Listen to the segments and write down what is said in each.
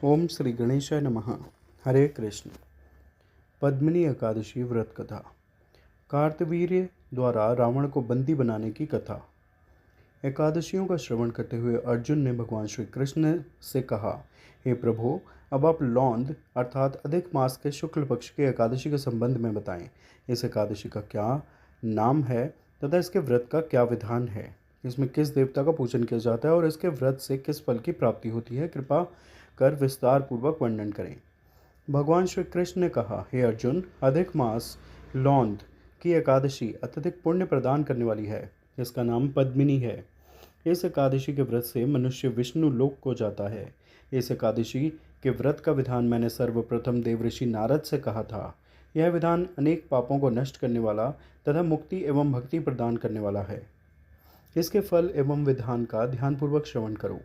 ओम श्री गणेशाय नमः। हरे कृष्ण। पद्मिनी एकादशी व्रत कथा। कार्तवीर्य द्वारा रावण को बंदी बनाने की कथा। एकादशियों का श्रवण करते हुए अर्जुन ने भगवान श्री कृष्ण से कहा, हे प्रभु, अब आप लौंद अर्थात अधिक मास के शुक्ल पक्ष की एकादशी के संबंध में बताएं। इस एकादशी का क्या नाम है तथा इसके व्रत का क्या विधान है, इसमें किस देवता का पूजन किया जाता है और इसके व्रत से किस फल की प्राप्ति होती है, कृपा कर विस्तार पूर्वक वर्णन करें। भगवान श्री कृष्ण ने कहा, हे अर्जुन, अधिक मास लौंद की एकादशी अत्यधिक पुण्य प्रदान करने वाली है। इसका नाम पद्मिनी है। इस एकादशी के व्रत से मनुष्य विष्णु लोक को जाता है। इस एकादशी के व्रत का विधान मैंने सर्वप्रथम देवऋषि नारद से कहा था। यह विधान अनेक पापों को नष्ट करने वाला तथा मुक्ति एवं भक्ति प्रदान करने वाला है। इसके फल एवं विधान का ध्यानपूर्वक श्रवण करो।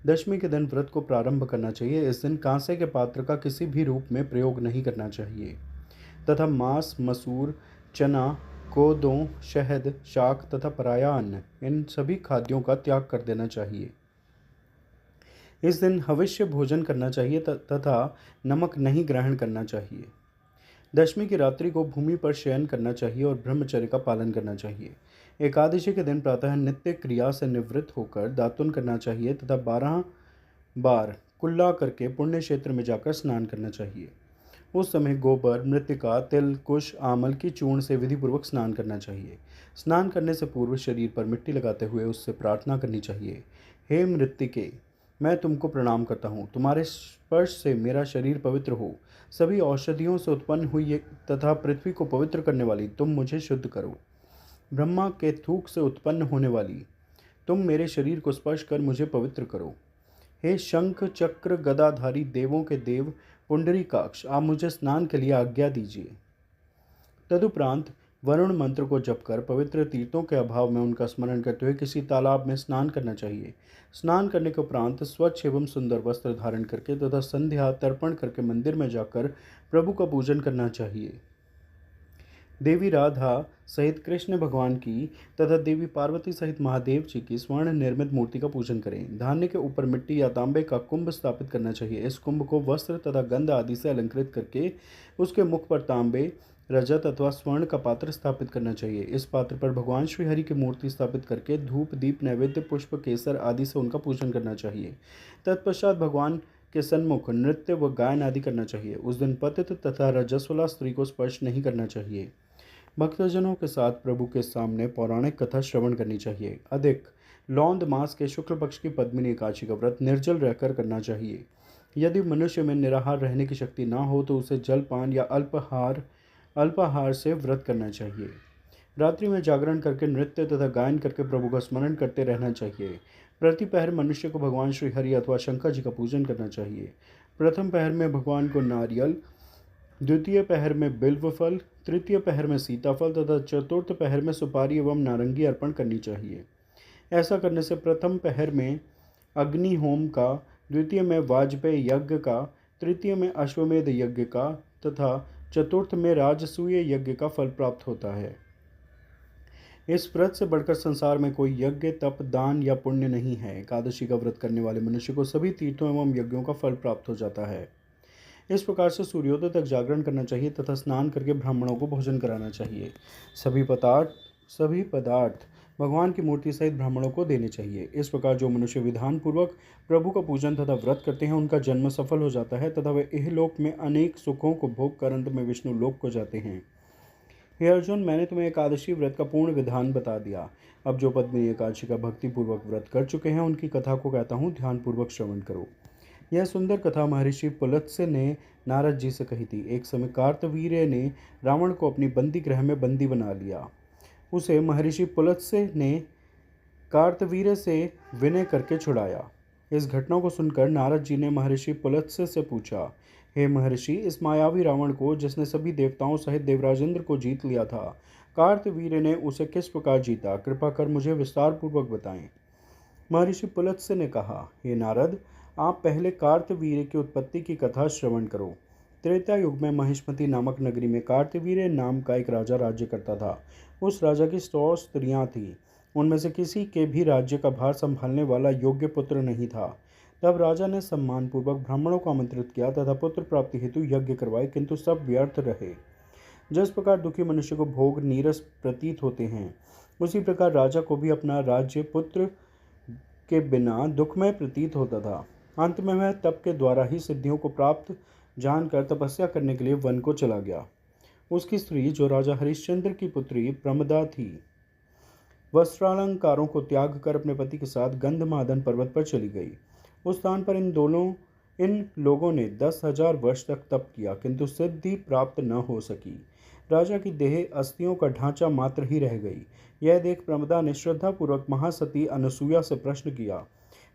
दशमी के दिन व्रत को प्रारंभ करना चाहिए। इस दिन कांसे के पात्र का किसी भी रूप में प्रयोग नहीं करना चाहिए तथा मांस, मसूर, चना, कोदों, शहद, शाक तथा पराया अन्न, इन सभी खाद्यों का त्याग कर देना चाहिए। इस दिन हविष्य भोजन करना चाहिए तथा नमक नहीं ग्रहण करना चाहिए। दशमी की रात्रि को भूमि पर शयन करना चाहिए और ब्रह्मचर्य का पालन करना चाहिए। एकादशी के दिन प्रातः नित्य क्रिया से निवृत्त होकर दातुन करना चाहिए तथा 12 बार कुल्ला करके पुण्य क्षेत्र में जाकर स्नान करना चाहिए। उस समय गोबर, मृतिका, तिल, कुश, आमल की चूर्ण से विधिपूर्वक स्नान करना चाहिए। स्नान करने से पूर्व शरीर पर मिट्टी लगाते हुए उससे प्रार्थना करनी चाहिए, हे मृत्तिके, मैं तुमको प्रणाम करता हूँ। तुम्हारे स्पर्श से मेरा शरीर पवित्र हो। सभी औषधियों से उत्पन्न हुई तथा पृथ्वी को पवित्र करने वाली तुम मुझे शुद्ध करो। ब्रह्मा के थूक से उत्पन्न होने वाली तुम मेरे शरीर को स्पर्श कर मुझे पवित्र करो। हे शंख चक्र गदाधारी देवों के देव पुंडरीकाक्ष, आप मुझे स्नान के लिए आज्ञा दीजिए। तदुपरांत वरुण मंत्र को जपकर पवित्र तीर्थों के अभाव में उनका स्मरण करते हुए किसी तालाब में स्नान करना चाहिए। स्नान करने के उपरांत स्वच्छ एवं सुंदर वस्त्र धारण करके तथा संध्या तर्पण करके मंदिर में जाकर प्रभु का पूजन करना चाहिए। देवी राधा सहित कृष्ण भगवान की तथा देवी पार्वती सहित महादेव जी की स्वर्ण निर्मित मूर्ति का पूजन करें। धान्य के ऊपर मिट्टी या तांबे का कुंभ स्थापित करना चाहिए। इस कुंभ को वस्त्र तथा गंध आदि से अलंकृत करके उसके मुख पर तांबे, रजत अथवा स्वर्ण का पात्र स्थापित करना चाहिए। इस पात्र पर भगवान श्री हरि की मूर्ति स्थापित करके धूप, दीप, नैवेद्य, पुष्प, केसर आदि से उनका पूजन करना चाहिए। तत्पश्चात भगवान के सन्मुख नृत्य व गायन आदि करना चाहिए। उस दिन पतित तथा रजस्वला स्त्री को स्पर्श नहीं करना चाहिए। भक्तजनों के साथ प्रभु के सामने पौराणिक कथा श्रवण करनी चाहिए। अधिक लौंद मास के शुक्ल पक्ष की पद्मिनी एकादशी का व्रत निर्जल रहकर करना चाहिए। यदि मनुष्य में निराहार रहने की शक्ति ना हो तो उसे जलपान या अल्पाहार से व्रत करना चाहिए। रात्रि में जागरण करके नृत्य तथा गायन करके प्रभु का स्मरण करते रहना चाहिए। प्रति पहर मनुष्य को भगवान श्री हरि अथवा शंकर जी का पूजन करना चाहिए। प्रथम पहर में भगवान को नारियल, द्वितीय पहर में बिल्व फल, तृतीय पहर में सीताफल तथा चतुर्थ पहर में सुपारी एवं नारंगी अर्पण करनी चाहिए। ऐसा करने से प्रथम पहर में अग्नि होम का, द्वितीय में वाजपेय यज्ञ का, तृतीय में अश्वमेध यज्ञ का तथा चतुर्थ में राजसूय यज्ञ का फल प्राप्त होता है। इस व्रत से बढ़कर संसार में कोई यज्ञ, तप, दान या पुण्य नहीं है। एकादशी का व्रत करने वाले मनुष्य को सभी तीर्थों एवं यज्ञों का फल प्राप्त हो जाता है। इस प्रकार से सूर्योदय तक जागरण करना चाहिए तथा स्नान करके ब्राह्मणों को भोजन कराना चाहिए। सभी पदार्थ भगवान की मूर्ति सहित ब्राह्मणों को देने चाहिए। इस प्रकार जो मनुष्य विधान पूर्वक प्रभु का पूजन तथा व्रत करते हैं उनका जन्म सफल हो जाता है तथा वे इहलोक में अनेक सुखों को भोग कर अंत में विष्णु लोक को जाते हैं। हे अर्जुन, मैंने तुम्हें एकादशी व्रत का पूर्ण विधान बता दिया। अब जो पद्मिनी एकादशी का भक्तिपूर्वक व्रत कर चुके हैं उनकी कथा को कहता हूँ, ध्यानपूर्वक श्रवण करो। यह सुंदर कथा महर्षि पुलत्स्य ने नारद जी से कही थी। एक समय कार्तवीर्य ने रावण को अपनी बंदी गृह में बंदी बना लिया। उसे महर्षि पुलत्स्य ने कार्तवीर्य से विनय करके छुड़ाया। इस घटना को सुनकर नारद जी ने महर्षि पुलत्स्य से पूछा, हे महर्षि, इस मायावी रावण को, जिसने सभी देवताओं सहित देवराजेंद्र को जीत लिया था, कार्तवीर्य ने उसे किस प्रकार जीता? कृपा कर मुझे विस्तार पूर्वक बताएं। महर्षि पुलत्स्य ने कहा, हे नारद, आप पहले कार्तवीर्य की उत्पत्ति की कथा श्रवण करो। त्रेता युग में महिष्मति नामक नगरी में कार्तवीर्य नाम का एक राजा राज्य करता था। उस राजा की 100 स्त्रियां थीं। उनमें से किसी के भी राज्य का भार संभालने वाला योग्य पुत्र नहीं था। तब राजा ने सम्मानपूर्वक ब्राह्मणों को आमंत्रित किया तथा पुत्र प्राप्ति हेतु यज्ञ करवाए, किंतु सब व्यर्थ रहे। जिस प्रकार दुखी मनुष्य को भोग नीरस प्रतीत होते हैं, उसी प्रकार राजा को भी अपना राज्य पुत्र के बिना दुखमय प्रतीत होता था। अंत में वह तप के द्वारा ही सिद्धियों को प्राप्त जानकर तपस्या करने के लिए वन को चला गया। उसकी स्त्री, जो राजा हरिश्चंद्र की पुत्री प्रमदा थी, वस्त्रालंकारों को त्याग कर अपने पति के साथ गंधमादन पर्वत पर चली गई। उस स्थान पर इन लोगों ने 10,000 वर्ष तक तप किया, किंतु सिद्धि प्राप्त न हो सकी। राजा की देह अस्थियों का ढांचा मात्र ही रह गई। यह देख प्रमदा ने श्रद्धापूर्वक महासती अनसुया से प्रश्न किया,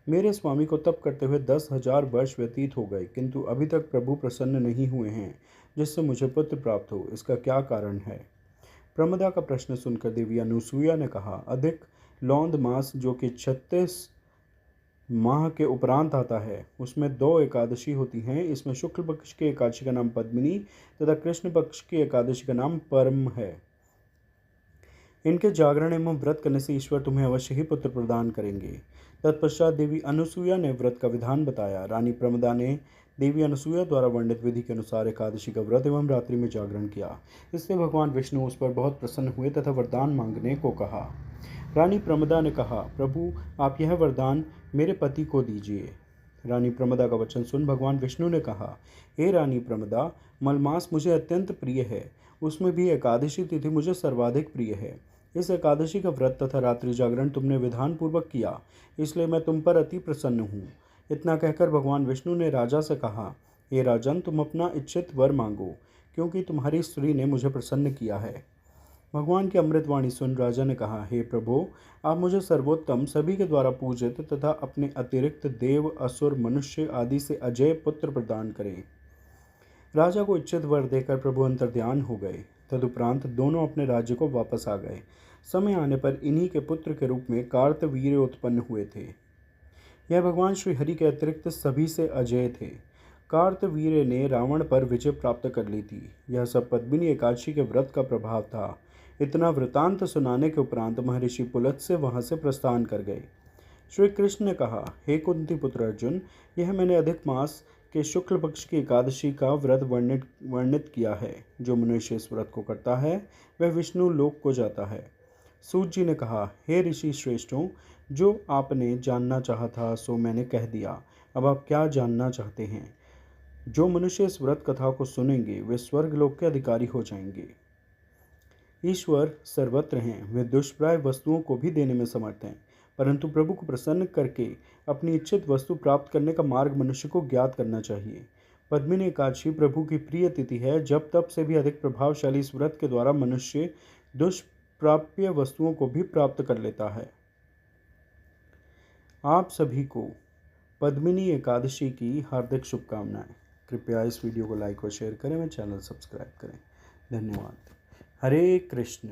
मेरे स्वामी को तप करते हुए 10,000 वर्ष व्यतीत हो गए, किंतु अभी तक प्रभु प्रसन्न नहीं हुए हैं जिससे मुझे पुत्र प्राप्त हो। इसका क्या कारण है? प्रमदा का प्रश्न सुनकर देवी अनुसुईया ने कहा, अधिक लौंद मास जो कि 36 माह के उपरांत आता है, उसमें 2 एकादशी होती हैं। इसमें शुक्ल पक्ष की एकादशी का नाम पद्मिनी तथा कृष्ण पक्ष की एकादशी का नाम परम है। इनके जागरण एवं व्रत करने से ईश्वर तुम्हें अवश्य ही पुत्र प्रदान करेंगे। तत्पश्चात देवी अनुसुईया ने व्रत का विधान बताया। रानी प्रमदा ने देवी अनुसुईया द्वारा वर्णित विधि के अनुसार एकादशी का व्रत एवं रात्रि में जागरण किया। इससे भगवान विष्णु उस पर बहुत प्रसन्न हुए तथा वरदान मांगने को कहा। रानी प्रमदा ने कहा, प्रभु आप यह वरदान मेरे पति को दीजिए। रानी प्रमदा का वचन सुन भगवान विष्णु ने कहा, हे रानी प्रमदा, मलमास मुझे अत्यंत प्रिय है, उसमें भी एकादशी तिथि मुझे सर्वाधिक प्रिय है। इस एकादशी का व्रत तथा रात्रि जागरण तुमने विधान पूर्वक किया, इसलिए मैं तुम पर अति प्रसन्न हूँ। इतना कहकर भगवान विष्णु ने राजा से कहा, हे राजन, तुम अपना इच्छित वर मांगो, क्योंकि तुम्हारी स्त्री ने मुझे प्रसन्न किया है। भगवान की अमृतवाणी सुन राजा ने कहा, हे प्रभु, आप मुझे सर्वोत्तम, सभी के द्वारा पूजित तथा अपने अतिरिक्त देव, असुर, मनुष्य आदि से अजय पुत्र प्रदान करें। राजा को इच्छित वर देकर प्रभु अंतर्ध्यान हो गए। तदुपरांत दोनों अपने राज्य को वापस आ गए। समय आने पर इन्हीं के पुत्र के रूप में कार्तवीर्य उत्पन्न हुए थे। यह भगवान श्री हरि के अतिरिक्त सभी से अजय थे। कार्तवीर्य ने रावण पर विजय प्राप्त कर ली थी। यह सब पद्मिनी एकादशी के व्रत का प्रभाव था। इतना वृतांत सुनाने के उपरांत महर्षि पुलत्स्य वहां से प्रस्थान कर गए। श्री कृष्ण ने कहा, हे कुंती पुत्र अर्जुन, यह मैंने अधिक मास के शुक्ल पक्ष की एकादशी का व्रत वर्णित किया है। जो मनुष्य इस व्रत को करता है वह विष्णु लोक को जाता है। सूत जी ने कहा, हे ऋषि श्रेष्ठों, जो आपने जानना चाहा था सो मैंने कह दिया। अब आप क्या जानना चाहते हैं? जो मनुष्य इस व्रत कथा को सुनेंगे वे स्वर्ग लोक के अधिकारी हो जाएंगे। ईश्वर सर्वत्र हैं, वे दुष्प्राय वस्तुओं को भी देने में समर्थ हैं, परंतु प्रभु को प्रसन्न करके अपनी इच्छित वस्तु प्राप्त करने का मार्ग मनुष्य को ज्ञात करना चाहिए। पद्मिनी एकादशी प्रभु की प्रिय तिथि है, जब तप से भी अधिक प्रभावशाली इस व्रत के द्वारा मनुष्य दुष्प्राप्य वस्तुओं को भी प्राप्त कर लेता है। आप सभी को पद्मिनी एकादशी की हार्दिक शुभकामनाएं। कृपया इस वीडियो को लाइक और शेयर करें, मेरे चैनल सब्सक्राइब करें। धन्यवाद। हरे कृष्ण।